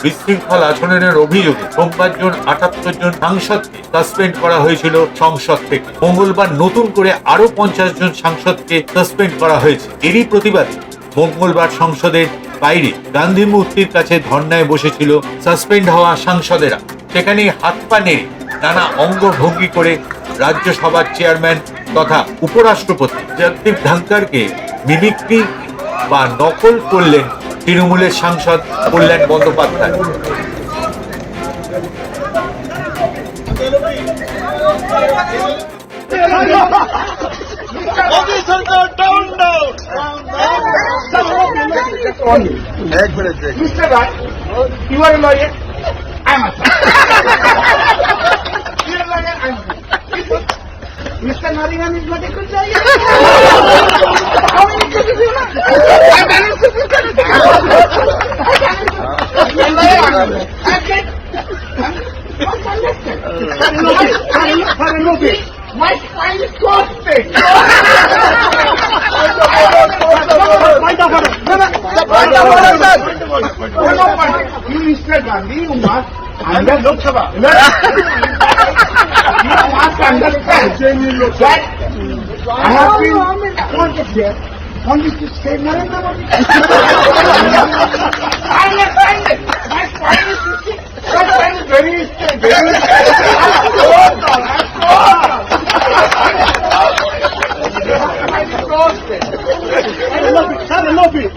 বিশৃঙ্খল আচরণের অভিযোগে সোমবার 78 জন সাংসদকে সাসপেন্ড করা হয়েছিল সংসদ থেকে। মঙ্গলবার নতুন করে আরো 50 জন সাংসদকে সাসপেন্ড করা হয়েছে। এরই প্রতিবাদে মঙ্গলবার সংসদের বাইরে গান্ধী মূর্তির কাছে ধর্নায় বসেছিল সাসপেন্ড হওয়া সাংসদেরা। সেখানে হাত পা নেড়ে নানা অঙ্গভঙ্গি করে রাজ্যসভার চেয়ারম্যান তথা উপরাষ্ট্রপতি জগদীপ ধনখড়কে মিমিক্রি বা নকল করলেন তৃণমূলের সাংসদ কল্যাণ Bandyopadhyay. Mr. Rai, you are a lawyer. I am a you are a lawyer. I am Mr. Nariman is not a good lawyer. How many cases you know? I balance it. My file is costed. You, Mr. Gandhi, you must under Lok Sabha. You must understand that I have been here only to save Narendra Modi. I understand it. My point is very I love it.